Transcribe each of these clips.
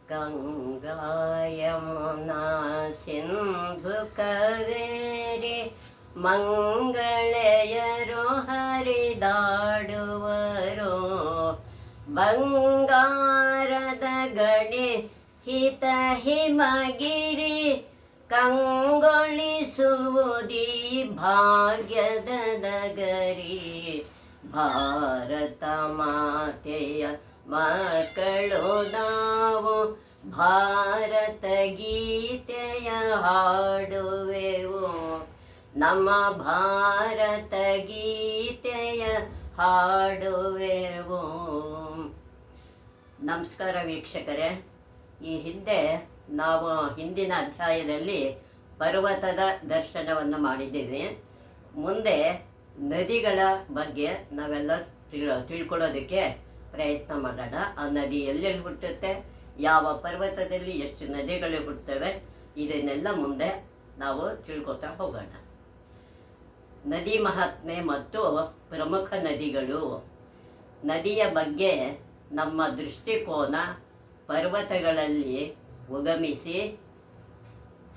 ಗಂಗಾ ಯಮುನಾ ಸಿಂಧು ಕಾವೇರಿ ಮಂಗಳೆಯರು ಹರಿದಾಡುವರು. ಬಂಗಾರದ ಗಣಿ ಹಿತ ಹಿಮಗಿರಿ ಕಂಗೊಳಿಸುವುದೀ ಭಾಗ್ಯದ ನಗರಿ. ಭಾರತ ಮಾತೆಯ ಮಕ್ಕಳು ನಾವು, ಭಾರತ ಗೀತೆಯ ಹಾಡುವೆವು. ನಮ್ಮ ಭಾರತ ಗೀತೆಯ ಹಾಡುವೆವು. ನಮಸ್ಕಾರ ವೀಕ್ಷಕರೇ, ಈ ಹಿಂದೆ ನಾವು ಹಿಂದಿನ ಅಧ್ಯಾಯದಲ್ಲಿ ಪರ್ವತದ ದರ್ಶನವನ್ನು ಮಾಡಿದ್ದೀವಿ. ಮುಂದೆ ನದಿಗಳ ಬಗ್ಗೆ ನಾವೆಲ್ಲ ತಿಳ್ಕೊಳ್ಳೋದಕ್ಕೆ ಪ್ರಯತ್ನ ಮಾಡೋಣ. ಆ ನದಿ ಎಲ್ಲೆಲ್ಲಿ ಹುಟ್ಟುತ್ತೆ, ಯಾವ ಪರ್ವತದಲ್ಲಿ ಎಷ್ಟು ನದಿಗಳು ಹುಟ್ಟುತ್ತವೆ, ಇದನ್ನೆಲ್ಲ ಮುಂದೆ ನಾವು ತಿಳ್ಕೊತಾ ಹೋಗೋಣ. ನದಿ ಮಹಾತ್ಮೆ ಮತ್ತು ಪ್ರಮುಖ ನದಿಗಳು. ನದಿಯ ಬಗ್ಗೆ ನಮ್ಮ ದೃಷ್ಟಿಕೋನ ಪರ್ವತಗಳಲ್ಲಿ ಉಗಮಿಸಿ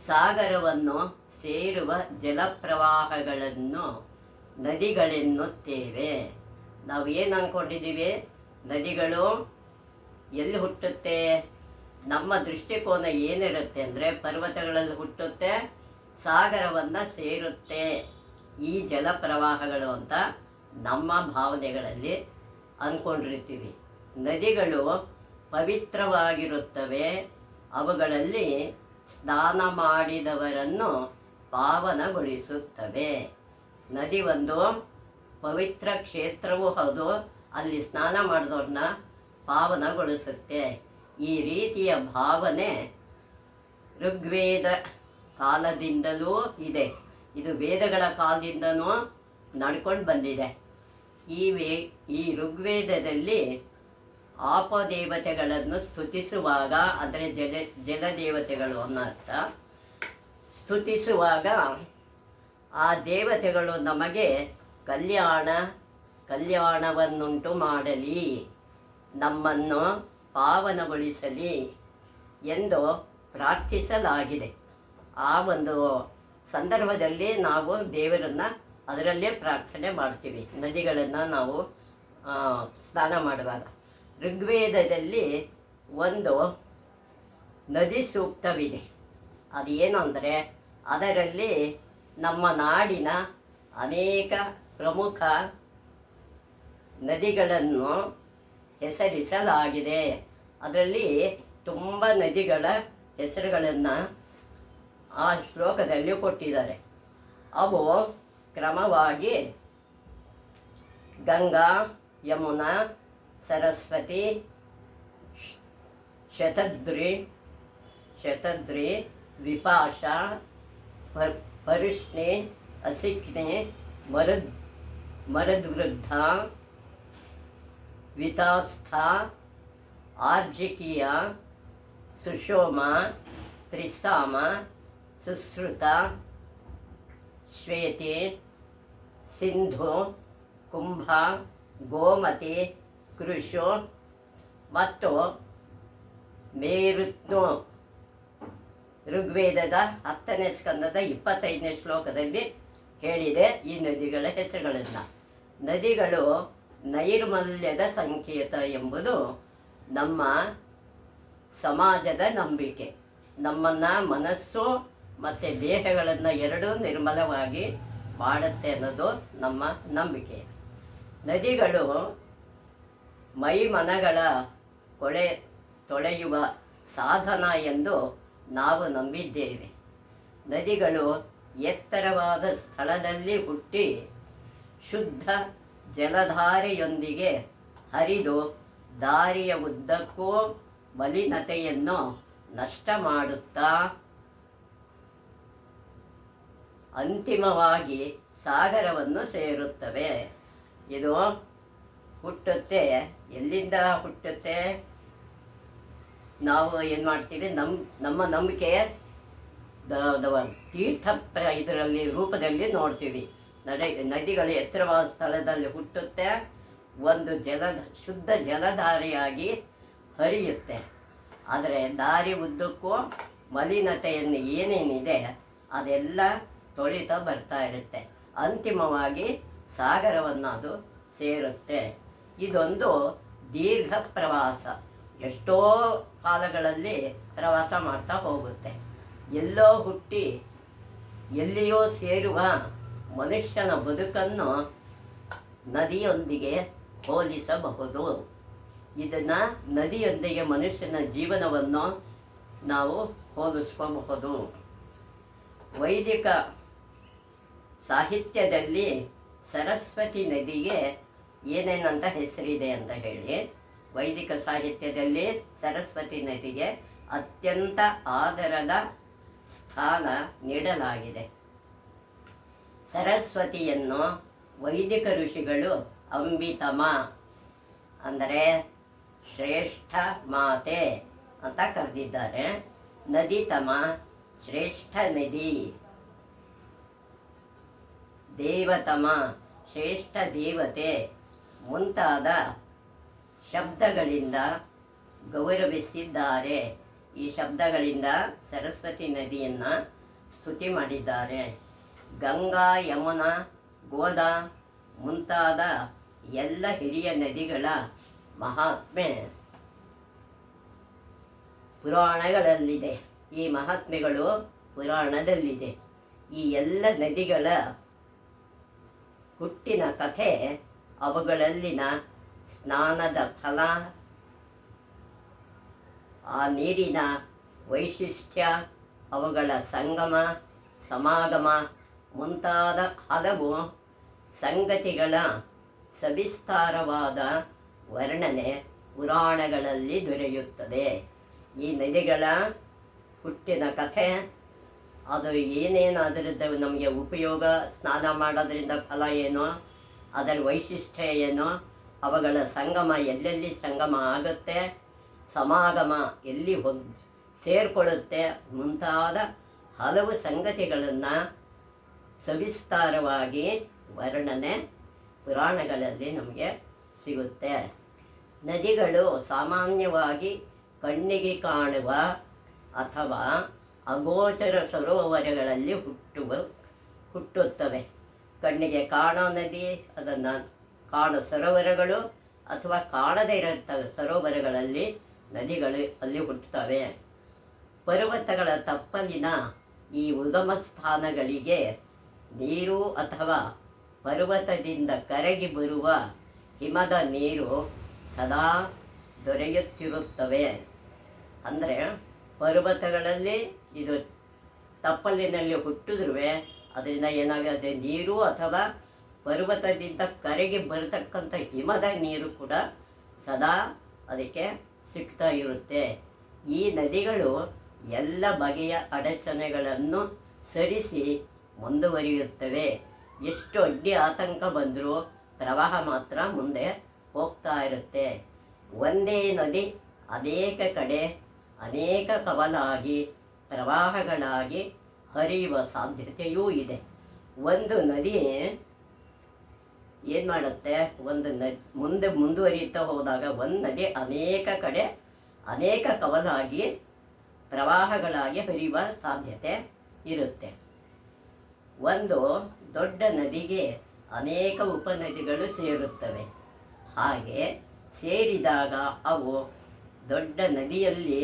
ಸಾಗರವನ್ನು ಸೇರುವ ಜಲಪ್ರವಾಹಗಳನ್ನು ನದಿಗಳೆನ್ನುತ್ತೇವೆ. ನಾವು ಏನು ಅಂದ್ಕೊಂಡಿದ್ದೀವಿ, ನದಿಗಳು ಎಲ್ಲಿ ಹುಟ್ಟುತ್ತೆ? ನಮ್ಮ ದೃಷ್ಟಿಕೋನ ಏನಿರುತ್ತೆ ಅಂದರೆ ಪರ್ವತಗಳಲ್ಲಿ ಹುಟ್ಟುತ್ತೆ, ಸಾಗರವನ್ನು ಸೇರುತ್ತೆ ಈ ಜಲಪ್ರವಾಹಗಳು ಅಂತ ನಮ್ಮ ಭಾವನೆಗಳಲ್ಲಿ ಅಂದ್ಕೊಂಡಿರ್ತೀವಿ. ನದಿಗಳು ಪವಿತ್ರವಾಗಿರುತ್ತವೆ. ಅವುಗಳಲ್ಲಿ ಸ್ನಾನ ಮಾಡಿದವರನ್ನು ಪಾವನಗೊಳಿಸುತ್ತವೆ. ನದಿ ಒಂದು ಪವಿತ್ರ ಕ್ಷೇತ್ರವೂ ಹೌದು, ಅಲ್ಲಿ ಸ್ನಾನ ಮಾಡಿದವ್ರನ್ನ ಪಾವನಗೊಳಿಸುತ್ತೆ. ಈ ರೀತಿಯ ಭಾವನೆ ಋಗ್ವೇದ ಕಾಲದಿಂದಲೂ ಇದೆ. ಇದು ವೇದಗಳ ಕಾಲದಿಂದನೂ ನಡ್ಕೊಂಡು ಬಂದಿದೆ. ಈ ಋಗ್ವೇದದಲ್ಲಿ ಆಪದೇವತೆಗಳನ್ನು ಸ್ತುತಿಸುವಾಗ, ಅಂದರೆ ಜಲದೇವತೆಗಳು ಅನ್ನರ್ಥ, ಸ್ತುತಿಸುವಾಗ ಆ ದೇವತೆಗಳು ನಮಗೆ ಕಲ್ಯಾಣವನ್ನುಂಟು ಮಾಡಲಿ, ನಮ್ಮನ್ನು ಪಾವನಗೊಳಿಸಲಿ ಎಂದು ಪ್ರಾರ್ಥಿಸಲಾಗಿದೆ. ಆ ಒಂದು ಸಂದರ್ಭದಲ್ಲಿ ನಾವು ದೇವರನ್ನು ಅದರಲ್ಲೇ ಪ್ರಾರ್ಥನೆ ಮಾಡ್ತೀವಿ. ನದಿಗಳನ್ನು ನಾವು ಸ್ನಾನ ಮಾಡುವಾಗ ಋಗ್ವೇದದಲ್ಲಿ ಒಂದು ನದಿ ಸೂಕ್ತವಿದೆ. ಅದೇನು ಅಂದರೆ ಅದರಲ್ಲಿ ನಮ್ಮ ನಾಡಿನ ಅನೇಕ ಪ್ರಮುಖ ನದಿಗಳನ್ನು ಹೆಸರಿಸಲಾಗಿದೆ. ಅದರಲ್ಲಿ ತುಂಬ ನದಿಗಳ ಹೆಸರುಗಳನ್ನು ಆ ಶ್ಲೋಕದಲ್ಲಿ ಕೊಟ್ಟಿದ್ದಾರೆ. ಅವು ಕ್ರಮವಾಗಿ ಗಂಗಾ, ಯಮುನಾ, ಸರಸ್ವತಿ, ಶತದ್ರಿ, ವಿಪಾಶಾ, ಪರುಷ್ಣಿ, ಅಸಿಕ್ನಿ, ಮರದ್ವೃದ್ಧ, ವಿತಾಸ್ಥಾ, ಆರ್ಜಿಕೀಯ, ಸುಷೋಮ, ತ್ರಿಸಾಮ, ಸುಶ್ರುತ, ಶ್ವೇತಿ, ಸಿಂಧು, ಕುಂಭ, ಗೋಮತಿ, ಕೃಷು ಮತ್ತು ಮೇರುತ್ನು. ಋಗ್ವೇದದ 10ನೇ ಸ್ಕಂದದ 25ನೇ ಶ್ಲೋಕದಲ್ಲಿ ಹೇಳಿದೆ ಈ ನದಿಗಳ ಹೆಸರುಗಳನ್ನು. ನದಿಗಳು ನೈರ್ಮಲ್ಯದ ಸಂಕೇತ ಎಂಬುದು ನಮ್ಮ ಸಮಾಜದ ನಂಬಿಕೆ. ನಮ್ಮನ್ನು ಮನಸ್ಸು ಮತ್ತು ದೇಹಗಳನ್ನು ಎರಡೂ ನಿರ್ಮಲವಾಗಿ ಮಾಡುತ್ತೆ ಅನ್ನೋದು ನಮ್ಮ ನಂಬಿಕೆ. ನದಿಗಳು ಮೈಮನಗಳ ತೊಳೆಯುವ ಸಾಧನ ಎಂದು ನಾವು ನಂಬಿದ್ದೇವೆ. ನದಿಗಳು ಎತ್ತರವಾದ ಸ್ಥಳದಲ್ಲಿ ಹುಟ್ಟಿ ಶುದ್ಧ ಜಲಧಾರೆಯೊಂದಿಗೆ ಹರಿದು ದಾರಿಯ ಉದ್ದಕ್ಕೂ ಮಲಿನತೆಯನ್ನು ನಷ್ಟ ಮಾಡುತ್ತಾ ಅಂತಿಮವಾಗಿ ಸಾಗರವನ್ನು ಸೇರುತ್ತವೆ. ಇದು ಹುಟ್ಟುತ್ತೆ. ಎಲ್ಲಿಂದ ಹುಟ್ಟುತ್ತೆ? ನಾವು ಏನು ಮಾಡ್ತೀವಿ, ನಮ್ಮ ನಂಬಿಕೆ ತೀರ್ಥ ಇದರಲ್ಲಿ ರೂಪದಲ್ಲಿ ನೋಡ್ತೀವಿ. ನದಿಗಳು ಎತ್ತರವಾದ ಸ್ಥಳದಲ್ಲಿ ಹುಟ್ಟುತ್ತೆ, ಒಂದು ಶುದ್ಧ ಜಲಧಾರೆಯಾಗಿ ಹರಿಯುತ್ತೆ. ಆದರೆ ದಾರಿ ಉದ್ದಕ್ಕೂ ಮಲಿನತೆಯನ್ನು ಏನೇನಿದೆ ಅದೆಲ್ಲ ತೊಳಿತಾ ಬರ್ತಾ ಇರುತ್ತೆ. ಅಂತಿಮವಾಗಿ ಸಾಗರವನ್ನು ಅದು ಸೇರುತ್ತೆ. ಇದೊಂದು ದೀರ್ಘ ಪ್ರವಾಸ, ಎಷ್ಟೋ ಕಾಲಗಳಲ್ಲಿ ಪ್ರವಾಸ ಮಾಡ್ತಾ ಹೋಗುತ್ತೆ. ಎಲ್ಲೋ ಹುಟ್ಟಿ ಎಲ್ಲಿಯೋ ಸೇರುವ ಮನುಷ್ಯನ ಬದುಕನ್ನು ನದಿಯೊಂದಿಗೆ ಹೋಲಿಸಬಹುದು. ಇದನ್ನು ನದಿಯೊಂದಿಗೆ ಮನುಷ್ಯನ ಜೀವನವನ್ನು ನಾವು ಹೋಲಿಸ್ಕೋಬಹುದು. ವೈದಿಕ ಸಾಹಿತ್ಯದಲ್ಲಿ ಸರಸ್ವತಿ ನದಿಗೆ ಏನೇನಂತ ಹೆಸರಿದೆ ಅಂತ ಹೇಳಿ, ವೈದಿಕ ಸಾಹಿತ್ಯದಲ್ಲಿ ಸರಸ್ವತಿ ನದಿಗೆ ಅತ್ಯಂತ ಆದರದ ಸ್ಥಾನ ನೀಡಲಾಗಿದೆ. ಸರಸ್ವತಿಯನ್ನು ವೈದಿಕ ಋಷಿಗಳು ಅಂಬಿತಮ ಅಂದರೆ ಶ್ರೇಷ್ಠ ಮಾತೆ ಅಂತ ಕರೆದಿದ್ದಾರೆ. ನದಿತಮ ಶ್ರೇಷ್ಠ ನದಿ, ದೇವತಮ ಶ್ರೇಷ್ಠ ದೇವತೆ ಮುಂತಾದ ಶಬ್ದಗಳಿಂದ ಗೌರವಿಸಿದ್ದಾರೆ. ಈ ಶಬ್ದಗಳಿಂದ ಸರಸ್ವತಿ ನದಿಯನ್ನು ಸ್ತುತಿ ಮಾಡಿದ್ದಾರೆ. ಗಂಗಾ, ಯಮುನಾ, ಗೋದಾ ಮುಂತಾದ ಎಲ್ಲ ಹಿರಿಯ ನದಿಗಳ ಮಹಾತ್ಮೆ ಪುರಾಣಗಳಲ್ಲಿದೆ. ಈ ಮಹಾತ್ಮೆಗಳು ಪುರಾಣದಲ್ಲಿದೆ. ಈ ಎಲ್ಲ ನದಿಗಳ ಹುಟ್ಟಿನ ಕಥೆ, ಅವುಗಳಲ್ಲಿನ ಸ್ನಾನದ ಫಲ, ಆ ನೀರಿನ ವೈಶಿಷ್ಟ್ಯ, ಅವುಗಳ ಸಂಗಮ ಸಮಾಗಮ ಮುಂತಾದ ಹಲವು ಸಂಗತಿಗಳ ಸವಿಸ್ತಾರವಾದ ವರ್ಣನೆ ಪುರಾಣಗಳಲ್ಲಿ ದೊರೆಯುತ್ತದೆ. ಈ ನದಿಗಳ ಹುಟ್ಟಿನ ಕಥೆ, ಅದು ಏನೇನು ಅದರದ್ದು ನಮಗೆ ಉಪಯೋಗ, ಸ್ನಾನ ಮಾಡೋದ್ರಿಂದ ಫಲ ಏನು, ಅದರ ವೈಶಿಷ್ಟ್ಯ ಏನು, ಅವುಗಳ ಸಂಗಮ ಎಲ್ಲೆಲ್ಲಿ ಸಂಗಮ ಆಗುತ್ತೆ, ಸಮಾಗಮ ಎಲ್ಲಿ ಸೇರಿಕೊಳ್ಳುತ್ತೆ ಮುಂತಾದ ಹಲವು ಸಂಗತಿಗಳನ್ನು ಸವಿಸ್ತಾರವಾಗಿ ವರ್ಣನೆ ಪುರಾಣಗಳಲ್ಲಿ ನಮಗೆ ಸಿಗುತ್ತೆ. ನದಿಗಳು ಸಾಮಾನ್ಯವಾಗಿ ಕಣ್ಣಿಗೆ ಕಾಣುವ ಅಥವಾ ಅಗೋಚರ ಸರೋವರಗಳಲ್ಲಿ ಹುಟ್ಟುತ್ತವೆ. ಕಣ್ಣಿಗೆ ಕಾಣೋ ನದಿ, ಅದನ್ನು ಕಾಣೋ ಸರೋವರಗಳು ಅಥವಾ ಕಾಣದೇ ಇರುತ್ತವೆ ಸರೋವರಗಳಲ್ಲಿ ನದಿಗಳು ಅಲ್ಲಿ ಹುಟ್ಟುತ್ತವೆ. ಪರ್ವತಗಳ ತಪ್ಪಲಿನ ಈ ಉಗಮ ಸ್ಥಾನಗಳಿಗೆ ನೀರು ಅಥವಾ ಪರ್ವತದಿಂದ ಕರಗಿ ಬರುವ ಹಿಮದ ನೀರು ಸದಾ ದೊರೆಯುತ್ತಿರುತ್ತವೆ. ಅಂದರೆ ಪರ್ವತಗಳಲ್ಲಿ ಇದು ತಪ್ಪಲಿನಲ್ಲಿ ಹುಟ್ಟಿದ್ರೂ ಅದರಿಂದ ಏನಾಗುತ್ತೆ, ನೀರು ಅಥವಾ ಪರ್ವತದಿಂದ ಕರಗಿ ಬರತಕ್ಕಂಥ ಹಿಮದ ನೀರು ಕೂಡ ಸದಾ ಅದಕ್ಕೆ ಸಿಗ್ತಾ ಇರುತ್ತೆ. ಈ ನದಿಗಳು ಎಲ್ಲ ಬಗೆಯ ಅಡಚಣೆಗಳನ್ನು ಸರಿಸಿ ಮುಂದುವರಿಯುತ್ತವೆ. ಎಷ್ಟು ಅಡ್ಡಿ ಆತಂಕ ಬಂದರೂ ಪ್ರವಾಹ ಮಾತ್ರ ಮುಂದೆ ಹೋಗ್ತಾ ಇರುತ್ತೆ. ಒಂದೇ ನದಿ ಅನೇಕ ಕಡೆ ಅನೇಕ ಕವಲಾಗಿ ಪ್ರವಾಹಗಳಾಗಿ ಹರಿಯುವ ಸಾಧ್ಯತೆಯೂ ಇದೆ. ಒಂದು ನದಿ ಏನು ಮಾಡುತ್ತೆ, ಒಂದು ಮುಂದೆ ಮುಂದುವರಿಯುತ್ತಾ ಹೋದಾಗ ಒಂದು ನದಿ ಅನೇಕ ಕಡೆ ಅನೇಕ ಕವಲಾಗಿ ಪ್ರವಾಹಗಳಾಗಿ ಹರಿಯುವ ಸಾಧ್ಯತೆ ಇರುತ್ತೆ. ಒಂದು ದೊಡ್ಡ ನದಿಗೆ ಅನೇಕ ಉಪನದಿಗಳು ಸೇರುತ್ತವೆ. ಹಾಗೆ ಸೇರಿದಾಗ ಅವು ದೊಡ್ಡ ನದಿಯಲ್ಲಿ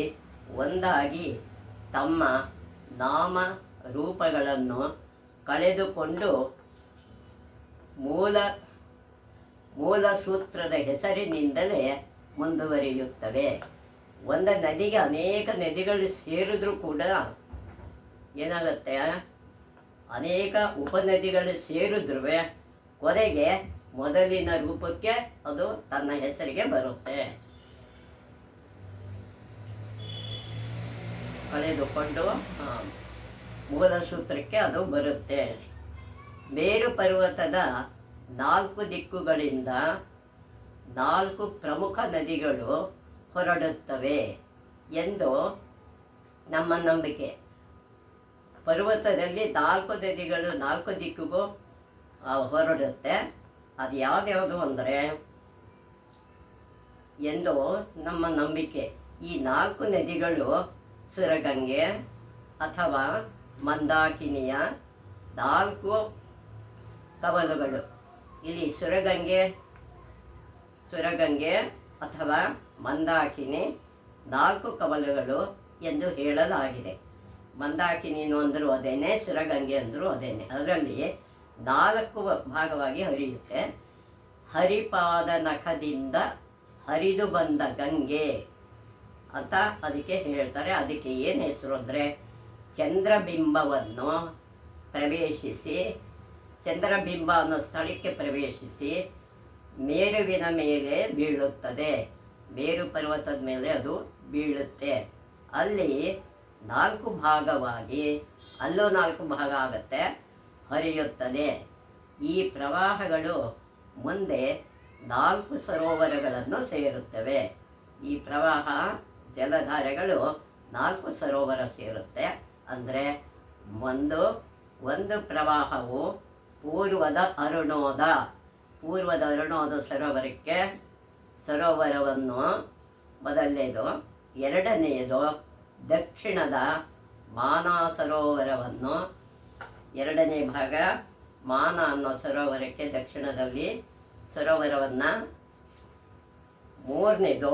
ಒಂದಾಗಿ ತಮ್ಮ ನಾಮ ರೂಪಗಳನ್ನು ಕಳೆದುಕೊಂಡು ಮೂಲ ಸೂತ್ರದ ಹೆಸರಿನಿಂದಲೇ ಮುಂದುವರಿಯುತ್ತವೆ. ಒಂದು ನದಿಗೆ ಅನೇಕ ನದಿಗಳು ಸೇರಿದ್ರೂ ಕೂಡ ಏನಾಗುತ್ತೆ, ಅನೇಕ ಉಪನದಿಗಳು ಸೇರಿದ್ರೂ ಕೊನೆಗೆ ಮೊದಲಿನ ರೂಪಕ್ಕೆ ಅದು ತನ್ನ ಹೆಸರಿಗೆ ಬರುತ್ತೆ. ಕಳೆದುಕೊಂಡು ಮೂಲ ಸೂತ್ರಕ್ಕೆ ಅದು ಬರುತ್ತೆ. ಮೇರು ಪರ್ವತದ 4 ದಿಕ್ಕುಗಳಿಂದ 4 ಪ್ರಮುಖ ನದಿಗಳು ಹೊರಡುತ್ತವೆ ಎಂದು ನಮ್ಮ ನಂಬಿಕೆ. ಪರ್ವತದಲ್ಲಿ 4 ನದಿಗಳು 4 ದಿಕ್ಕಿಗೂ ಹೊರಡುತ್ತೆ. ಅದು ಯಾವ್ದ್ಯಾವುದು ಅಂದರೆ ಎಂದು ನಮ್ಮ ನಂಬಿಕೆ. ಈ 4 ನದಿಗಳು ಸುರಗಂಗೆ ಅಥವಾ ಮಂದಾಕಿನಿಯ 4 ಕವಲುಗಳು. ಇಲ್ಲಿ ಸುರಗಂಗೆ ಅಥವಾ ಮಂದಾಕಿನಿ 4 ಕವಲುಗಳು ಎಂದು ಹೇಳಲಾಗಿದೆ. ಮಂದಾಕಿನಿ ಅಂದರೂ ಅದೇನೆ, ಸುರಗಂಗೆ ಅಂದರೂ ಅದೇನೆ. ಅದರಲ್ಲಿ 4 ಭಾಗವಾಗಿ ಹರಿಯುತ್ತೆ. ಹರಿಪಾದ ನಖದಿಂದ ಹರಿದು ಬಂದ ಗಂಗೆ ಅಂತ ಅದಕ್ಕೆ ಹೇಳ್ತಾರೆ. ಅದಕ್ಕೆ ಏನು ಹೆಸರು ಅಂದರೆ, ಚಂದ್ರಬಿಂಬವನ್ನು ಪ್ರವೇಶಿಸಿ, ಚಂದ್ರಬಿಂಬ ಅನ್ನೋ ಸ್ಥಳಕ್ಕೆ ಪ್ರವೇಶಿಸಿ ಮೇರುವಿನ ಮೇಲೆ ಬೀಳುತ್ತದೆ. ಮೇರು ಪರ್ವತದ ಮೇಲೆ ಅದು ಬೀಳುತ್ತೆ. ಅಲ್ಲಿ 4 ಭಾಗವಾಗಿ, ಅಲ್ಲೂ 4 ಭಾಗ ಆಗುತ್ತೆ, ಹರಿಯುತ್ತದೆ. ಈ ಪ್ರವಾಹಗಳು ಮುಂದೆ 4 ಸರೋವರಗಳನ್ನು ಸೇರುತ್ತವೆ. ಈ ಪ್ರವಾಹ ಜಲಧಾರೆಗಳು 4 ಸರೋವರ ಸೇರುತ್ತೆ. ಅಂದರೆ ಒಂದು ಪ್ರವಾಹವು ಪೂರ್ವದ ಅರುಣೋದ ಸರೋವರವನ್ನು ಮೊದಲನೇದು, ಎರಡನೆಯದು ದಕ್ಷಿಣದ ಮಾನಾ ಸರೋವರವನ್ನು, ಎರಡನೇ ಭಾಗ ಮಾನಾ ಅನ್ನೋ ಸರೋವರಕ್ಕೆ ದಕ್ಷಿಣದಲ್ಲಿ ಸರೋವರವನ್ನು, ಮೂರನೆಯದು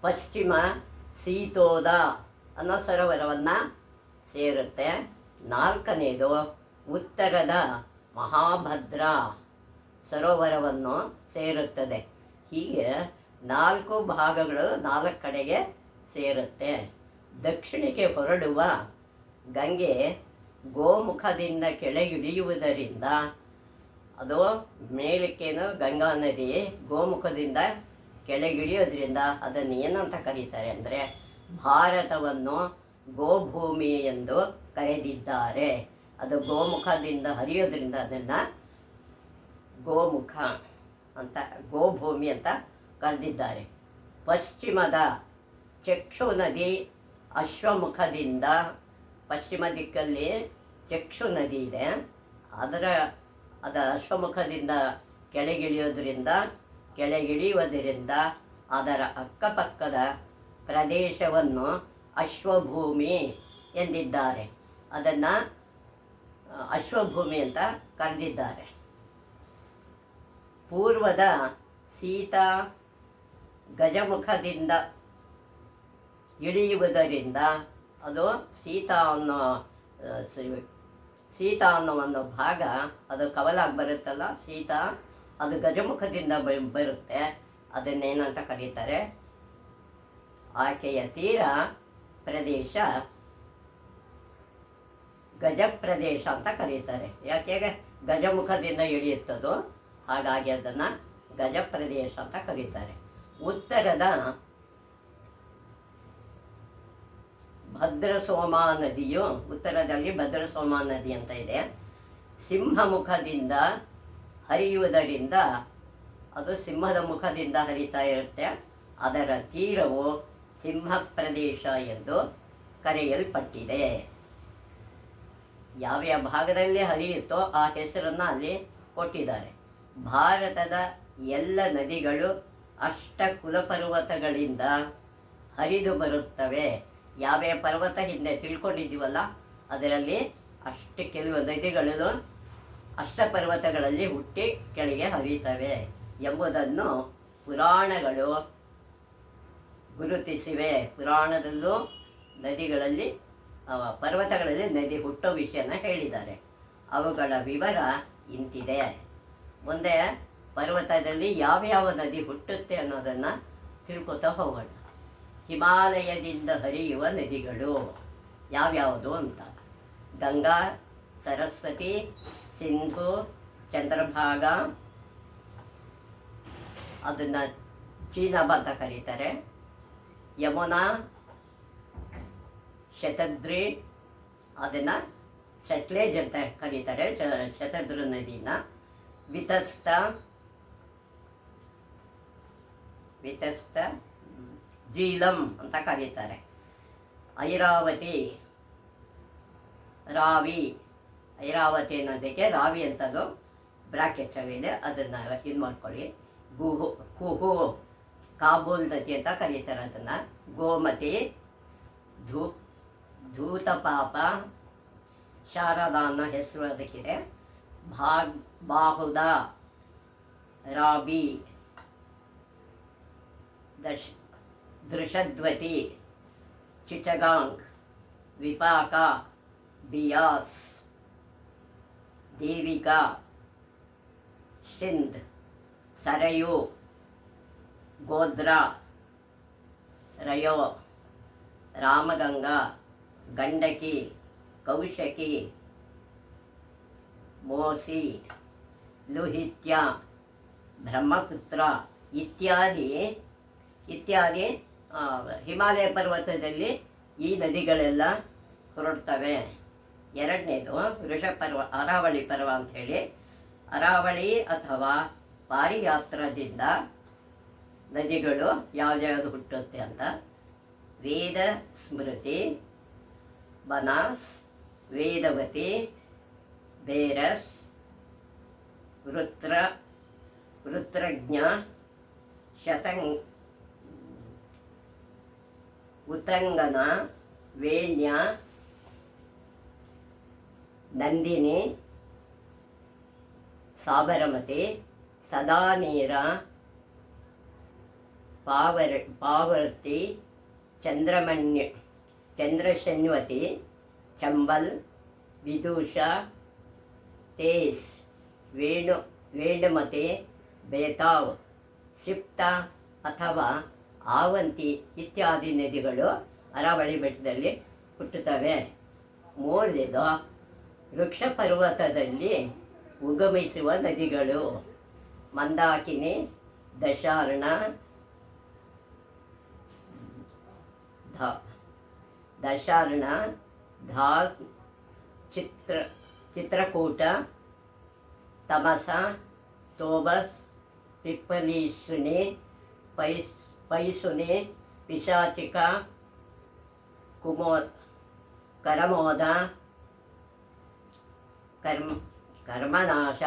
ಪಶ್ಚಿಮ ಸೀತೋದ ಅನ್ನೋ ಸರೋವರವನ್ನು ಸೇರುತ್ತೆ. 4ನೇದು ಉತ್ತರದ ಮಹಾಭದ್ರ ಸರೋವರವನ್ನು ಸೇರುತ್ತದೆ. ಹೀಗೆ 4 ಭಾಗಗಳು 4 ಕಡೆಗೆ ಸೇರುತ್ತೆ. ದಕ್ಷಿಣಕ್ಕೆ ಹೊರಡುವ ಗಂಗೆ ಗೋಮುಖದಿಂದ ಕೆಳಗಿಳಿಯುವುದರಿಂದ, ಅದು ಮೇಲಕ್ಕೇನು ಗಂಗಾ ನದಿ ಗೋಮುಖದಿಂದ ಕೆಳಗಿಳಿಯೋದ್ರಿಂದ ಅದನ್ನು ಏನಂತ ಕರೀತಾರೆ ಅಂದರೆ, ಭಾರತವನ್ನು ಗೋಭೂಮಿ ಎಂದು ಕರೆದಿದ್ದಾರೆ. ಅದು ಗೋಮುಖದಿಂದ ಹರಿಯೋದ್ರಿಂದ ಅದನ್ನು ಗೋಮುಖ ಅಂತ, ಗೋಭೂಮಿ ಅಂತ ಕರೆದಿದ್ದಾರೆ. ಪಶ್ಚಿಮದ ಚಕ್ಷು ನದಿ ಅಶ್ವಮುಖದಿಂದ, ಪಶ್ಚಿಮ ದಿಕ್ಕಲ್ಲಿ ಚಕ್ಷು ನದಿ ಇದೆ, ಅದು ಅಶ್ವಮುಖದಿಂದ ಕೆಳಗಿಳಿಯುವುದರಿಂದ ಅದರ ಅಕ್ಕಪಕ್ಕದ ಪ್ರದೇಶವನ್ನು ಅಶ್ವಭೂಮಿ ಎಂದಿದ್ದಾರೆ. ಅದನ್ನು ಅಶ್ವಭೂಮಿ ಅಂತ ಕರೆದಿದ್ದಾರೆ. ಪೂರ್ವದ ಸೀತಾ ಗಜಮುಖದಿಂದ ಇಳಿಯುವುದರಿಂದ, ಅದು ಸೀತಾ ಅನ್ನೋ ಒಂದು ಭಾಗ ಅದು ಕವಲಾಗಿ ಬರುತ್ತಲ್ಲ, ಸೀತಾ ಅದು ಗಜಮುಖದಿಂದ ಬರುತ್ತೆ. ಅದನ್ನೇನಂತ ಕರೀತಾರೆ, ಆಕೆಯ ತೀರ ಪ್ರದೇಶ ಗಜಪ್ರದೇಶ ಅಂತ ಕರೀತಾರೆ. ಯಾಕೆ ಗಜಮುಖದಿಂದ ಇಳಿಯುತ್ತದೋ ಹಾಗಾಗಿ ಅದನ್ನು ಗಜಪ್ರದೇಶ ಅಂತ ಕರೀತಾರೆ. ಉತ್ತರದ ಭದ್ರಸೋಮಾ ನದಿಯು, ಉತ್ತರದಲ್ಲಿ ಭದ್ರಸೋಮಾ ನದಿ ಅಂತ ಇದೆ, ಸಿಂಹಮುಖದಿಂದ ಹರಿಯುವುದರಿಂದ, ಅದು ಸಿಂಹದ ಮುಖದಿಂದ ಹರಿತಾ ಇರುತ್ತೆ. ಅದರ ತೀರವು ಸಿಂಹ ಪ್ರದೇಶ ಎಂದು ಕರೆಯಲ್ಪಟ್ಟಿದೆ. ಯಾವ್ಯಾವ ಭಾಗದಲ್ಲಿ ಹರಿಯುತ್ತೋ ಆ ಹೆಸರನ್ನು ಅಲ್ಲಿ ಕೊಟ್ಟಿದ್ದಾರೆ. ಭಾರತದ ಎಲ್ಲ ನದಿಗಳು ಅಷ್ಟ ಕುಲಪರ್ವತಗಳಿಂದ ಹರಿದು ಬರುತ್ತವೆ. ಯಾವ್ಯಾವ ಪರ್ವತ ಹಿಂದೆ ತಿಳ್ಕೊಂಡಿದ್ದೀವಲ್ಲ, ಅದರಲ್ಲಿ ಕೆಲವು ನದಿಗಳು ಅಷ್ಟಪರ್ವತಗಳಲ್ಲಿ ಹುಟ್ಟಿ ಕೆಳಗೆ ಹರಿಯುತ್ತವೆ ಎಂಬುದನ್ನು ಪುರಾಣಗಳು ಗುರುತಿಸಿವೆ. ಪುರಾಣದಲ್ಲೂ ನದಿಗಳಲ್ಲಿ, ಪರ್ವತಗಳಲ್ಲಿ ನದಿ ಹುಟ್ಟೋ ವಿಷಯನ ಹೇಳಿದ್ದಾರೆ. ಅವುಗಳ ವಿವರ ಇಂತಿದೆ. ಮುಂದೆ ಪರ್ವತದಲ್ಲಿ ಯಾವ್ಯಾವ ನದಿ ಹುಟ್ಟುತ್ತೆ ಅನ್ನೋದನ್ನು ತಿಳ್ಕೊತಾ ಹೋಗೋಣ. ಹಿಮಾಲಯದಿಂದ ಹರಿಯುವ ನದಿಗಳು ಯಾವ್ಯಾವುದು ಅಂತ: ಗಂಗಾ, ಸರಸ್ವತಿ, ಸಿಂಧು, ಚಂದ್ರಭಾಗ, ಅದನ್ನು ಚೀನಾಬ್ ಅಂತ ಕರೀತಾರೆ, ಯಮುನಾ, ಶತದ್ರಿ, ಅದನ್ನು ಸಟ್ಲೇಜ್ ಅಂತ ಕರೀತಾರೆ, ಶತದ್ರು ನದಿನ, ವಿತಸ್ತ, ಜೀಲಂ ಅಂತ ಕರೀತಾರೆ, ಐರಾವತಿ, ರಾವಿ, ಐರಾವತಿ ನದಿಗೆ ರಾವಿ ಅಂತಲೂ ಬ್ರಾಕೆಟ್ಸಲ್ಲಿದೆ, ಅದನ್ನು ಇದು ಮಾಡ್ಕೊಳ್ಳಿ. ಗುಹು ಕುಹು ಕಾಬೂಲ್ ನದಿ ಅಂತ ಕರೀತಾರೆ ಅದನ್ನು. ಗೋಮತಿ, ಧೂ ಧೂತಪಾಪ, ಶಾರದಾ ಅನ್ನೋ ಹೆಸರು ಅದಕ್ಕಿದೆ. ಬಾಹುದ, ರಾಬಿ, ದೃಷದ್ವತಿ, ಚಿಟಗಾಂಗ್, ವಿಪಾಕ, ಬಿಯಾಸ್, ದೇವಿಕಾ, ಸಿಂಧ್, ಸರಯು, ಗೋದ್ರಾ, ರಯೋ, ರಾಮಗಂಗಾ, ಗಂಡಕಿ, ಕೌಶಕಿ, ಮೋಸಿ, ಲುಹಿತ್ಯ, ಬ್ರಹ್ಮಪುತ್ರ ಇತ್ಯಾದಿ ಹಿಮಾಲಯ ಪರ್ವತದಲ್ಲಿ ಈ ನದಿಗಳೆಲ್ಲ ಹೊರಡ್ತವೆ. ಎರಡನೇದು ವೃಷಪರ್ವ, ಅರಾವಳಿ ಪರ್ವ ಅಂಥೇಳಿ. ಅರಾವಳಿ ಅಥವಾ ಪಾರಿಯಾತ್ರದಿಂದ ನದಿಗಳು ಯಾವ್ದ್ಯಾವುದು ಹುಟ್ಟುತ್ತೆ ಅಂತ. ವೇದ ಸ್ಮೃತಿ, ಬನಾಸ್, ವೇದವತಿ, ಬೇರಸ್, ವೃತ್ರಜ್ಞ, ಉತ್ತಂಗನ, ವೇಣ್ಯ, ನಂದಿನಿ, ಸಾಬರಮತಿ, ಸದಾನೀರ, ಪಾವರ್ತಿ, ಚಂದ್ರಶನ್ವತಿ, ಚಂಬಲ್, ವಿದೂಷ, ತೇಸ್, ವೇಣುಮತಿ, ಬೇತಾವ್, ಶಿಪ್ತ ಅಥವಾ ಆವಂತಿ ಇತ್ಯಾದಿ ನದಿಗಳು ಅರಾವಳಿ ಬೆಟ್ಟದಲ್ಲಿ ಹುಟ್ಟುತ್ತವೆ. ಮೂರನೇದು ವೃಕ್ಷ ಪರ್ವತದಲ್ಲಿ ಉಗಮಿಸುವ ನದಿಗಳು. ಮಂದಾಕಿನಿ, ದಶಾರ್ಣ, ಧಾಸ್, ಚಿತ್ರಕೂಟ, ತಮಸ, ತೋಬಸ್, ಪಿಪ್ಪಲೀಶ್ವಿನಿ, ಪೈಸುನಿ, ಪಿಶಾಚಿಕ, ಕರಮೋದ, ಕರ್ಮನಾಶ,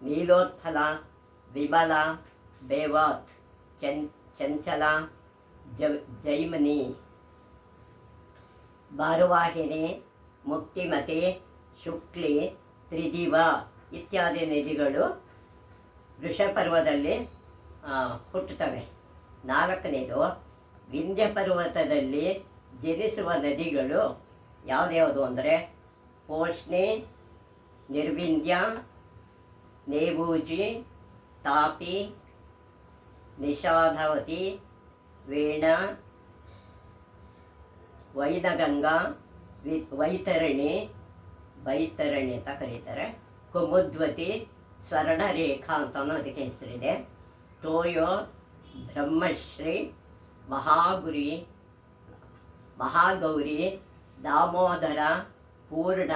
ನೀಲೋತ್ಫಲ, ವಿಮಲ, ಬೇವಾತ್, ಚಂಚಲ, ಜೈಮನಿ, ಭಾರುವಾಹಿನಿ, ಮುಕ್ತಿಮತಿ, ಶುಕ್ಲಿ, ತ್ರಿದಿವ ಇತ್ಯಾದಿ ನದಿಗಳು ವೃಷಪರ್ವದಲ್ಲಿ ಹುಟ್ಟುತ್ತವೆ. ನಾಲ್ಕನೇದು ವಿಂಧ್ಯ ಪರ್ವತದಲ್ಲಿ ಜನಿಸುವ ನದಿಗಳು ಯಾವ್ದ್ಯಾವುದು ಅಂದರೆ ಪೋಷ್ಣಿ, ನಿರ್ವಿಂಧ್ಯ, ನೇಬೂಜಿ, ತಾಪಿ, ನಿಷಾಧವತಿ, ವೇಣ, ವೈನಗಂಗಾ, ವೈತರಣಿ ಅಂತ ಕರೀತಾರೆ, ಕುಮುದ್ವತಿ, ಸ್ವರ್ಣರೇಖಾ ಅಂತಲೂ ಅದಕ್ಕೆ ಹೆಸರಿದೆ, ತೋಯೋ, ಬ್ರಹ್ಮಶ್ರೀ, ಮಹಾಗೌರಿ, ದಾಮೋದರ, ಪೂರ್ಣ,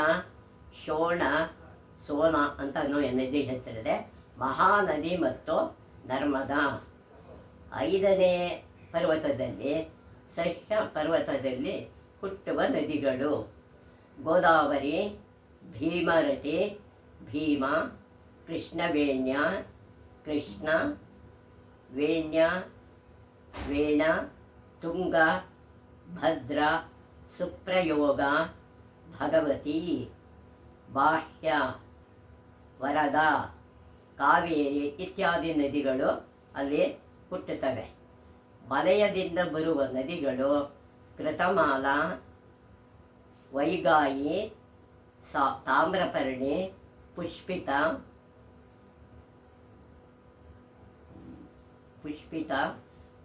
ಸೋನ ಅಂತಲೂ ನದಿ ಹೆಸರಿದೆ, ಮಹಾನದಿ ಮತ್ತು ನರ್ಮದಾ. ಐದನೇ ಪರ್ವತದಲ್ಲಿ ಸಹ್ಯ ಪರ್ವತದಲ್ಲಿ ಹುಟ್ಟುವ ನದಿಗಳು ಗೋದಾವರಿ, ಭೀಮರತಿ, ಭೀಮ, ಕೃಷ್ಣವೇಣ್ಯ, ಕೃಷ್ಣ, ವೇಣ, ತುಂಗ, ಭದ್ರ, ಸುಪ್ರಯೋಗ, ಭಗವತಿ, ಬಾಹ್ಯ, ವರದ, ಕಾವೇರಿ ಇತ್ಯಾದಿ ನದಿಗಳು ಅಲ್ಲಿ ಹುಟ್ಟುತ್ತವೆ. ವಲಯದಿಂದ ಬರುವ ನದಿಗಳು ಕೃತಮಾಲ, ವೈಗಾಯಿ, ತಾಮ್ರಪರ್ಣಿ, ಪುಷ್ಪಿತ,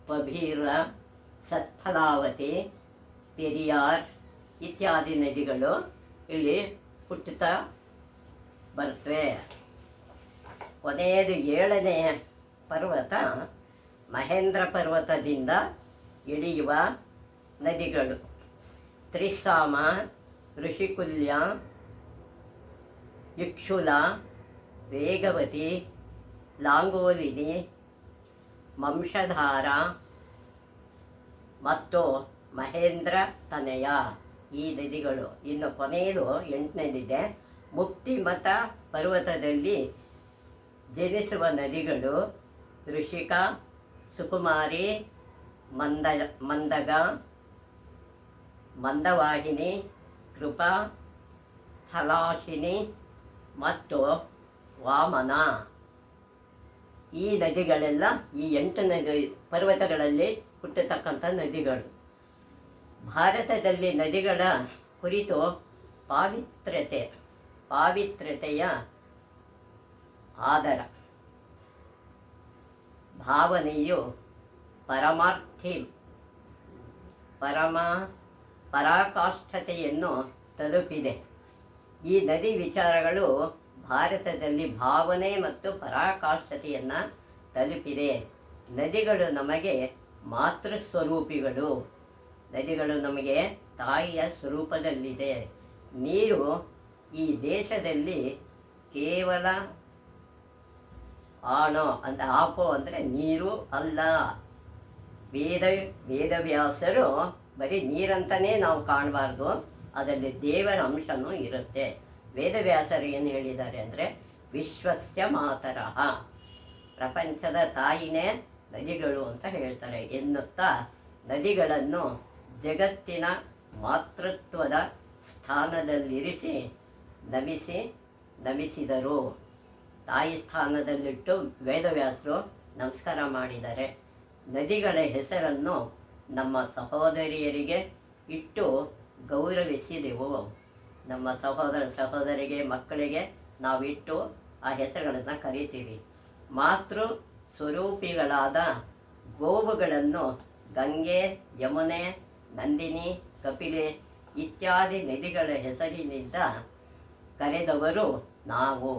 ಪಭೀರ, ಸತ್ಫಲಾವತಿ, ಪೆರಿಯಾರ್ ಇತ್ಯಾದಿ ನದಿಗಳು ಇಲ್ಲಿ ಹುಟ್ಟುತ್ತಾ ಬರುತ್ತವೆ. ಕೊನೆಯದು ಏಳನೇ ಪರ್ವತ ಮಹೇಂದ್ರ ಪರ್ವತದಿಂದ ಇಳಿಯುವ ನದಿಗಳು. ತ್ರಿಸಾಮ, ಋಷಿಕುಲ್ಯ, ಇಕ್ಷುಲ, ವೇಗವತಿ, ಲಾಂಗೋಲಿನಿ, ವಂಶಧಾರ ಮತ್ತು ಮಹೇಂದ್ರ ತನಯ ಈ ನದಿಗಳು. ಇನ್ನು ಕೊನೆಯದು ಎಂಟನೇದಿದೆ ಮುಕ್ತಿಮತ ಪರ್ವತದಲ್ಲಿ ಜನಿಸುವ ನದಿಗಳು ಋಷಿಕಾ, ಸುಕುಮಾರಿ, ಮಂದಗ, ಮಂದವಾಹಿನಿ, ಕೃಪಾ, ಹಲಾಶಿನಿ ಮತ್ತು ವಾಮನ. ಈ ನದಿಗಳೆಲ್ಲ ಈ 8 ನದಿ ಪರ್ವತಗಳಲ್ಲಿ ಹುಟ್ಟತಕ್ಕಂಥ ನದಿಗಳು. ಭಾರತದಲ್ಲಿ ನದಿಗಳ ಕುರಿತು ಪಾವಿತ್ರ್ಯತೆಯ ಆದರ ಭಾವನೆಯು ಪರಾಕಾಷ್ಠತೆಯನ್ನು ತಲುಪಿದೆ. ಈ ನದಿ ವಿಚಾರಗಳು ಭಾರತದಲ್ಲಿ ಭಾವನೆ ಮತ್ತು ಪರಾಕಾಷ್ಠತೆಯನ್ನು ತಲುಪಿದೆ. ನದಿಗಳು ನಮಗೆ ಮಾತೃಸ್ವರೂಪಿಗಳು. ನದಿಗಳು ನಮಗೆ ತಾಯಿಯ ಸ್ವರೂಪದಲ್ಲಿದೆ. ನೀರು ಈ ದೇಶದಲ್ಲಿ ಕೇವಲ ಆಪೋ ಅಂದರೆ ನೀರು ಅಲ್ಲ. ವೇದವ್ಯಾಸರು ಬರೀ ನೀರಂತಲೇ ನಾವು ಕಾಣಬಾರ್ದು, ಅದರಲ್ಲಿ ದೇವರ ಅಂಶನೂ ಇರುತ್ತೆ. ವೇದವ್ಯಾಸರು ಏನು ಹೇಳಿದ್ದಾರೆ ಅಂದರೆ ವಿಶ್ವಸ್ಯ ಮಾತರಃ, ಪ್ರಪಂಚದ ತಾಯಿನೇ ನದಿಗಳು ಅಂತ ಹೇಳ್ತಾರೆ ಎನ್ನುತ್ತಾ ನದಿಗಳನ್ನು ಜಗತ್ತಿನ ಮಾತೃತ್ವದ ಸ್ಥಾನದಲ್ಲಿರಿಸಿ ನಮಿಸಿದರು. ತಾಯಿ ಸ್ಥಾನದಲ್ಲಿಟ್ಟು ವೇದವ್ಯಾಸರು ನಮಸ್ಕಾರ ಮಾಡಿದ್ದಾರೆ. ನದಿಗಳ ಹೆಸರನ್ನು ನಮ್ಮ ಸಹೋದರಿಯರಿಗೆ ಇಟ್ಟು ಗೌರವಿಸಿದೆವು. ನಮ್ಮ ಸಹೋದರಿಗೆ ಮಕ್ಕಳಿಗೆ ನಾವಿಟ್ಟು ಆ ಹೆಸರುಗಳನ್ನು ಕರಿತೀವಿ. ಮಾತೃ ಸ್ವರೂಪಿಗಳಾದ ಗೋವುಗಳನ್ನು ಗಂಗೆ, ಯಮುನೆ, ನಂದಿನಿ, ಕಪಿಲೆ ಇತ್ಯಾದಿ ನದಿಗಳ ಹೆಸರಿನಿಂದ ಕರೆದವರು ನಾವು.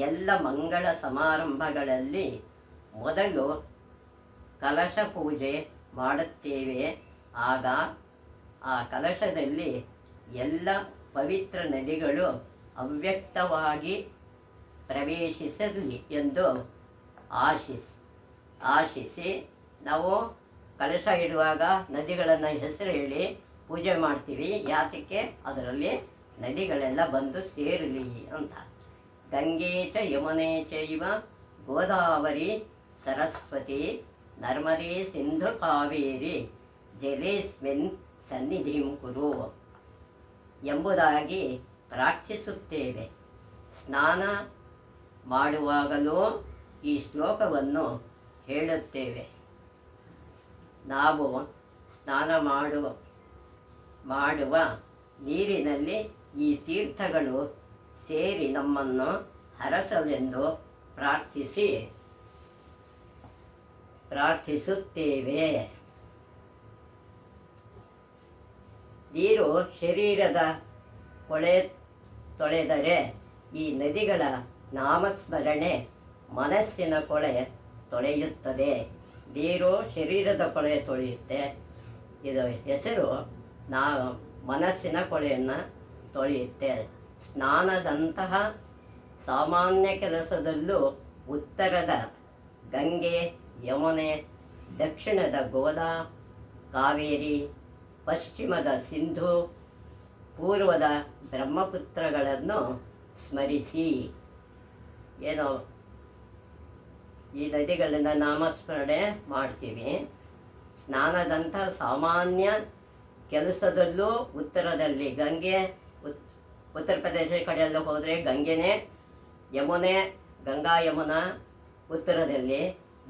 ಎಲ್ಲ ಮಂಗಳ ಸಮಾರಂಭಗಳಲ್ಲಿ ಮೊದಲು ಕಲಶ ಪೂಜೆ ಮಾಡುತ್ತೇವೆ. ಆಗ ಆ ಕಲಶದಲ್ಲಿ ಎಲ್ಲ ಪವಿತ್ರ ನದಿಗಳು ಅವ್ಯಕ್ತವಾಗಿ ಪ್ರವೇಶಿಸಲಿ ಎಂದು ಆಶಿಸಿ ನಾವು ಕಲಶ ಇಡುವಾಗ ನದಿಗಳನ್ನು ಹೆಸರು ಹೇಳಿ ಪೂಜೆ ಮಾಡ್ತೀವಿ. ಯಾತಕ್ಕೆ? ಅದರಲ್ಲಿ ನದಿಗಳೆಲ್ಲ ಬಂದು ಸೇರಲಿ ಅಂತ. ಗಂಗೆ ಚ ಯಮುನೆ ಚೈವ ಗೋದಾವರಿ ಸರಸ್ವತಿ ನರ್ಮದೆ ಸಿಂಧು ಕಾವೇರಿ ಜಲೇಸ್ಮಿನ್ ಸನ್ನಿಧಿಂ ಕುರು ಎಂಬುದಾಗಿ ಪ್ರಾರ್ಥಿಸುತ್ತೇವೆ. ಸ್ನಾನ ಮಾಡುವಾಗಲೂ ಈ ಶ್ಲೋಕವನ್ನು ಹೇಳುತ್ತೇವೆ. ನಾವು ಸ್ನಾನ ಮಾಡುವ ನೀರಿನಲ್ಲಿ ಈ ತೀರ್ಥಗಳು ಸೇರಿ ನಮ್ಮನ್ನು ಹರಸಲೆಂದು ಪ್ರಾರ್ಥಿಸುತ್ತೇವೆ. ನೀರು ಶರೀರದ ಕೊಳೆ ತೊಳೆದರೆ ಈ ನದಿಗಳ ನಾಮಸ್ಮರಣೆ ಮನಸ್ಸಿನ ಕೊಳೆ ತೊಳೆಯುತ್ತದೆ. ನೀರು ಶರೀರದ ಕೊಳೆ ತೊಳೆಯುತ್ತೆ. ಇದು ಹೆಸರು ಮನಸ್ಸಿನ ಕೊಳೆಯನ್ನು ತೊಳೆಯುತ್ತೆ. ಸ್ನಾನದಂತಹ ಸಾಮಾನ್ಯ ಕೆಲಸದಲ್ಲೂ ಉತ್ತರದ ಗಂಗೆ, ಯಮುನೆ, ದಕ್ಷಿಣದ ಗೋದಾ, ಕಾವೇರಿ, ಪಶ್ಚಿಮದ ಸಿಂಧು, ಪೂರ್ವದ ಬ್ರಹ್ಮಪುತ್ರಗಳನ್ನು ಸ್ಮರಿಸಿ. ಏನೋ ಈ ನದಿಗಳಿಂದ ನಾಮಸ್ಮರಣೆ ಮಾಡ್ತೀವಿ. ಸ್ನಾನದಂಥ ಸಾಮಾನ್ಯ ಕೆಲಸದಲ್ಲೂ ಉತ್ತರದಲ್ಲಿ ಗಂಗೆ, ಉತ್ತರ ಪ್ರದೇಶ ಕಡೆಯೆಲ್ಲ ಹೋದರೆ ಗಂಗೆನೇ, ಯಮುನೆ, ಗಂಗಾ ಯಮುನಾ ಉತ್ತರದಲ್ಲಿ,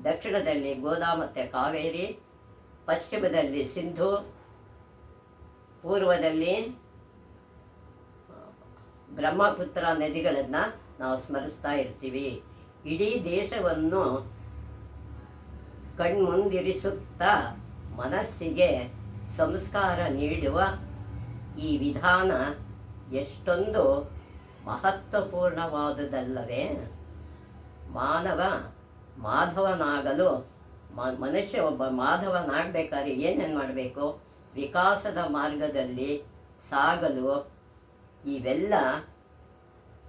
ದಕ್ಷಿಣದಲ್ಲಿ ಗೋದಾ ಮತ್ತು ಕಾವೇರಿ, ಪಶ್ಚಿಮದಲ್ಲಿ ಸಿಂಧು, ಪೂರ್ವದಲ್ಲಿ ಬ್ರಹ್ಮಪುತ್ರ ನದಿಗಳನ್ನು ನಾವು ಸ್ಮರಿಸ್ತಾ ಇರ್ತೀವಿ. ಇಡೀ ದೇಶವನ್ನು ಕಣ್ಮುಂದಿರಿಸುತ್ತಾ ಮನಸ್ಸಿಗೆ ಸಂಸ್ಕಾರ ನೀಡುವ ಈ ವಿಧಾನ ಎಷ್ಟೊಂದು ಮಹತ್ವಪೂರ್ಣವಾದುದಲ್ಲವೇ? ಮಾಧವನಾಗಲು ಮನುಷ್ಯ ಒಬ್ಬ ಮಾಧವನಾಗಬೇಕಾದ್ರೆ ಏನೇನು ಮಾಡಬೇಕು? ವಿಕಾಸದ ಮಾರ್ಗದಲ್ಲಿ ಸಾಗಲು ಇವೆಲ್ಲ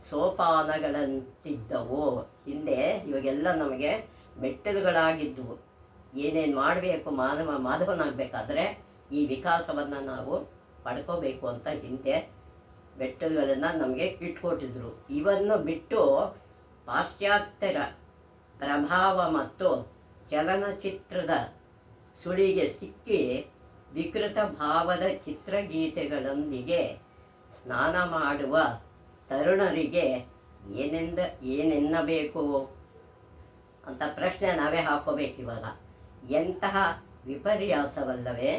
ಸೋಪಾನಗಳಂತಿದ್ದವು. ಹಿಂದೆ ಇವಾಗೆಲ್ಲ ನಮಗೆ ಮೆಟ್ಟಿಲುಗಳಾಗಿದ್ದವು. ಏನೇನು ಮಾಡಬೇಕು ಮಾಧವನಾಗಬೇಕಾದ್ರೆ ಈ ವಿಕಾಸವನ್ನು ನಾವು ಪಡ್ಕೋಬೇಕು ಅಂತ ಹಿಂದೆ ಬೆಟ್ಟಗಳನ್ನು ನಮಗೆ ಇಟ್ಕೊಟ್ಟಿದ್ರು. ಇವನ್ನು ಬಿಟ್ಟು ಪಾಶ್ಚಾತ್ಯರ ಪ್ರಭಾವ ಮತ್ತು ಚಲನಚಿತ್ರದ ಸುಳಿಗೆ ಸಿಕ್ಕಿ ವಿಕೃತ ಭಾವದ ಚಿತ್ರಗೀತೆಗಳೊಂದಿಗೆ ಸ್ನಾನ ಮಾಡುವ ತರುಣರಿಗೆ ಏನೆನ್ನಬೇಕು ಅಂತ ಪ್ರಶ್ನೆ ನಾವೇ ಹಾಕೋಬೇಕಿವಾಗ. ಎಂತಹ ವಿಪರ್ಯಾಸವಲ್ಲವೇ?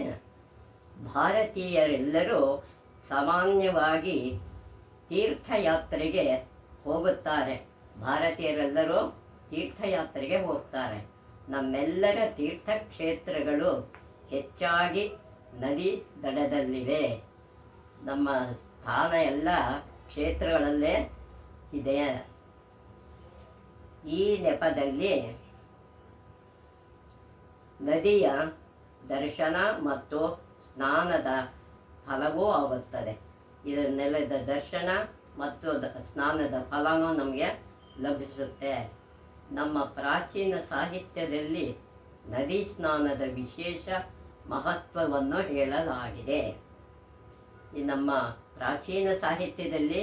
ಭಾರತೀಯರೆಲ್ಲರೂ ಸಾಮಾನ್ಯವಾಗಿ ತೀರ್ಥಯಾತ್ರೆಗೆ ಹೋಗುತ್ತಾರೆ. ಭಾರತೀಯರೆಲ್ಲರೂ ತೀರ್ಥಯಾತ್ರೆಗೆ ಹೋಗ್ತಾರೆ. ನಮ್ಮೆಲ್ಲರ ತೀರ್ಥಕ್ಷೇತ್ರಗಳು ಹೆಚ್ಚಾಗಿ ನದಿ ದಡದಲ್ಲಿವೆ. ನಮ್ಮ ಸ್ಥಾನ ಎಲ್ಲ ಕ್ಷೇತ್ರಗಳಲ್ಲೇ ಇದೆ. ಈ ನೆಪದಲ್ಲಿ ನದಿಯ ದರ್ಶನ ಮತ್ತು ಸ್ನಾನದ ಫಲವೂ ಆಗುತ್ತದೆ. ಇದನ್ನೆಲ್ಲದ ದರ್ಶನ ಮತ್ತು ಸ್ನಾನದ ಫಲವೂ ನಮಗೆ ಲಭಿಸುತ್ತೆ. ನಮ್ಮ ಪ್ರಾಚೀನ ಸಾಹಿತ್ಯದಲ್ಲಿ ನದಿ ಸ್ನಾನದ ವಿಶೇಷ ಮಹತ್ವವನ್ನು ಹೇಳಲಾಗಿದೆ. ಈ ನಮ್ಮ ಪ್ರಾಚೀನ ಸಾಹಿತ್ಯದಲ್ಲಿ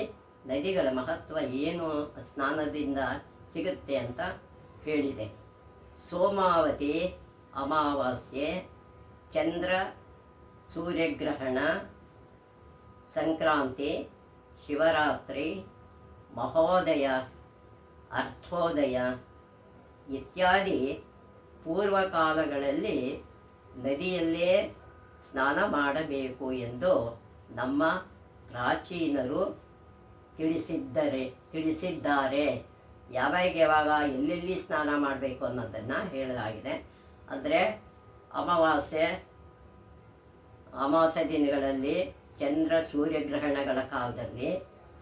ನದಿಗಳ ಮಹತ್ವ ಏನು, ಸ್ನಾನದಿಂದ ಸಿಗುತ್ತೆ ಅಂತ ಹೇಳಿದೆ. ಸೋಮಾವತಿ ಅಮಾವಾಸ್ಯೆ, ಚಂದ್ರ ಸೂರ್ಯಗ್ರಹಣ, ಸಂಕ್ರಾಂತಿ, ಶಿವರಾತ್ರಿ, ಮಹೋದಯ, ಅರ್ಥೋದಯ ಇತ್ಯಾದಿ ಪೂರ್ವಕಾಲಗಳಲ್ಲಿ ನದಿಯಲ್ಲೇ ಸ್ನಾನ ಮಾಡಬೇಕು ಎಂದು ನಮ್ಮ ಪ್ರಾಚೀನರು ತಿಳಿಸಿದ್ದಾರೆ. ಯಾವಾಗ ಎಲ್ಲೆಲ್ಲಿ ಸ್ನಾನ ಮಾಡಬೇಕು ಅನ್ನೋದನ್ನು ಹೇಳಲಾಗಿದೆ. ಅಂದರೆ ಅಮಾವಾಸ್ಯೆ ದಿನಗಳಲ್ಲಿ, ಚಂದ್ರ ಸೂರ್ಯಗ್ರಹಣಗಳ ಕಾಲದಲ್ಲಿ,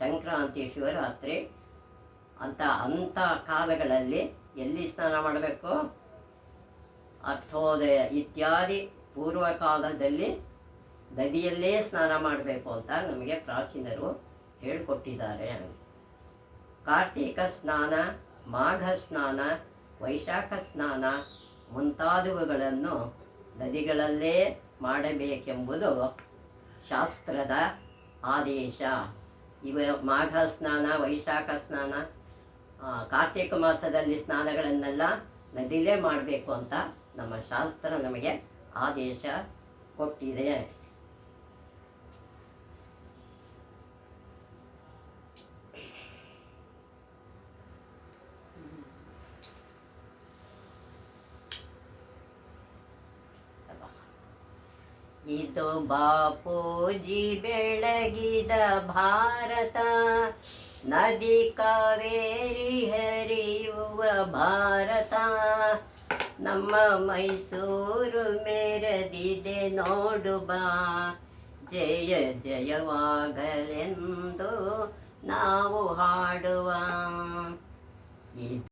ಸಂಕ್ರಾಂತಿ, ಶಿವರಾತ್ರಿ ಅಂಥ ಕಾಲಗಳಲ್ಲಿ ಎಲ್ಲಿ ಸ್ನಾನ ಮಾಡಬೇಕು? ಅರ್ಥೋದಯ ಇತ್ಯಾದಿ ಪೂರ್ವಕಾಲದಲ್ಲಿ ನದಿಯಲ್ಲೇ ಸ್ನಾನ ಮಾಡಬೇಕು ಅಂತ ನಮಗೆ ಪ್ರಾಚೀನರು ಹೇಳಿಕೊಟ್ಟಿದ್ದಾರೆ. ಕಾರ್ತಿಕ ಸ್ನಾನ, ಮಾಘ ಸ್ನಾನ, ವೈಶಾಖ ಸ್ನಾನ ಮುಂತಾದವುಗಳನ್ನು ನದಿಗಳಲ್ಲೇ ಮಾಡಬೇಕೆಂಬುದು ಶಾಸ್ತ್ರದ ಆದೇಶ. ಮಾಘ ಸ್ನಾನ, ವೈಶಾಖ ಸ್ನಾನ, ಕಾರ್ತಿಕ ಮಾಸದಲ್ಲಿ ಸ್ನಾನಗಳನ್ನೆಲ್ಲ ನದಿಲೇ ಮಾಡಬೇಕು ಅಂತ ನಮ್ಮ ಶಾಸ್ತ್ರ ನಮಗೆ ಆದೇಶ ಕೊಟ್ಟಿದೆ. ಇದು ಬಾಪೂಜಿ ಬೆಳಗಿದ ಭಾರತ, ನದಿ ಕಾವೇರಿ ಹರಿಯುವ ಭಾರತ. ನಮ್ಮ ಮೈಸೂರು ಮೆರೆದಿದೆ ನೋಡು ಬಾ, ಜಯ ಜಯವಾಗಲೆಂದು ನಾವು ಹಾಡುವ.